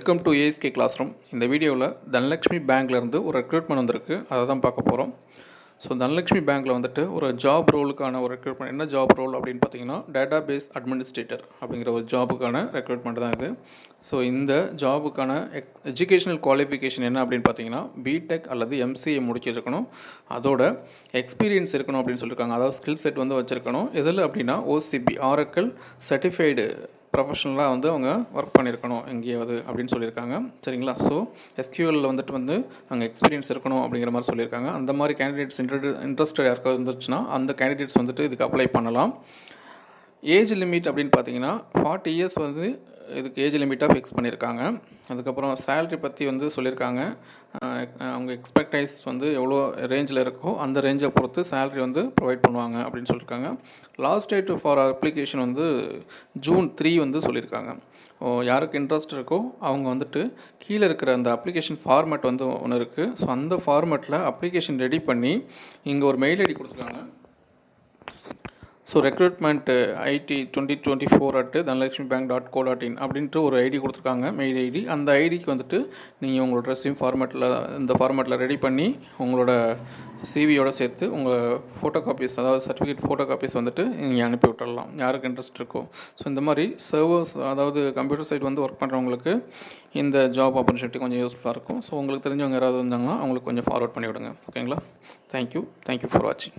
Welcome to ASK classroom. இந்த வீடியோவில் தனலக்ஷ்மி பேங்க்லேருந்து ஒரு ரெக்ரூட்மெண்ட் வந்திருக்கு, அதை தான் பார்க்க போகிறோம். ஸோ தனலக்ஷ்மி பேங்க்கில் வந்துட்டு ஒரு ஜாப் ரோலுக்கான ஒரு ரெக்ரூட்மெண்ட். என்ன ஜாப் ரோல் அப்படின்னு பார்த்தீங்கன்னா, டேட்டா பேஸ் அட்மினிஸ்ட்ரேட்டர் அப்படிங்கிற ஒரு ஜாபுக்கான ரெக்ரூட்மெண்ட் தான் இது. ஸோ இந்த ஜாபுக்கான எஜுகேஷனல் குவாலிஃபிகேஷன் என்ன அப்படின்னு பார்த்தீங்கன்னா, பிடெக் அல்லது எம்சிஏ முடிச்சிருக்கணும். அதோட எக்ஸ்பீரியன்ஸ் இருக்கணும் அப்படின்னு சொல்லியிருக்காங்க. அதாவது ஸ்கில் செட் வந்து வச்சுருக்கணும். எதில் அப்படின்னா ஓசிபி ஆரக்கிள் சர்டிஃபைடு ப்ரொஃபஷனலாக வந்து அவங்க ஒர்க் பண்ணியிருக்கணும் எங்கேயாவது அப்படின்னு சொல்லியிருக்காங்க. சரிங்களா? ஸோ எஸ்கியூஎல்லில் வந்துட்டு அங்கே எக்ஸ்பீரியன்ஸ் இருக்கணும் அப்படிங்கிற மாதிரி சொல்லியிருக்காங்க. அந்த மாதிரி கேண்டிடேட்ஸ் இன்ட்ரெஸ்டட் யாருக்காவது இருந்துச்சுன்னா அந்த கேண்டிடேட்ஸ் வந்துட்டு இதுக்கு அப்ளை பண்ணலாம். ஏஜ் லிமிட் அப்படின்னு பார்த்தீங்கன்னா 40 இயர்ஸ் வந்து இதுக்கு ஏஜ் லிமிட்டாக ஃபிக்ஸ் பண்ணியிருக்காங்க. அதுக்கப்புறம் சேலரி பற்றி வந்து சொல்லியிருக்காங்க. அவங்க எக்ஸ்பெக்டைஸ் வந்து எவ்வளோ ரேஞ்சில் இருக்கோ அந்த ரேஞ்சை பொறுத்து சேலரி வந்து ப்ரொவைட் பண்ணுவாங்க அப்படின்னு சொல்லியிருக்காங்க. லாஸ்ட் டேட் ஃபார் அப்ளிகேஷன் வந்து June 3 வந்து சொல்லியிருக்காங்க. யாருக்கு இன்ட்ரெஸ்ட் இருக்கோ அவங்க வந்துட்டு கீழே இருக்கிற அந்த அப்ளிகேஷன் ஃபார்மேட் வந்து ஒன்று இருக்குது. ஸோ அந்த ஃபார்மேட்டில் அப்ளிகேஷன் ரெடி பண்ணி இங்கே ஒரு மெயில் ஐடி கொடுத்துருக்காங்க. ஸோ ரெக்ரூட்மெண்ட் IT 2024@dhanalakshmibank.co.in அப்படின்ட்டு ஒரு ஐடி கொடுத்துருக்காங்க, மெயில் ஐடி. அந்த ஐடிக்கு வந்துட்டு நீங்கள் உங்களோட ரெஸ்யூம் ஃபார்மேட்டில் இந்த ஃபார்மேட்டில் ரெடி பண்ணி உங்களோட சிவியோடு சேர்த்து உங்கள் ஃபோட்டோ காப்பீஸ், அதாவது சர்டிஃபிகேட் ஃபோட்டோ காப்பீஸ் வந்துட்டு நீங்கள் அனுப்பி விட்டுடலாம் யாருக்கு இன்ட்ரெஸ்ட் இருக்கோ. ஸோ இந்த மாதிரி சர்வர்ஸ், அதாவது கம்ப்யூட்டர் சைட் வந்து ஒர்க் பண்ணுறவங்களுக்கு இந்த ஜாப் ஆப்பர்ச்சுனிட்டி கொஞ்சம் யூஸ்ஃபுல்லாக இருக்கும். ஸோ உங்களுக்கு தெரிஞ்சவங்க யாராவது இருந்தாங்கன்னா அவங்களுக்கு கொஞ்சம் ஃபார்வர்ட் பண்ணி விடுங்க. ஓகேங்களா? தேங்க்யூ ஃபார் வாட்சிங்.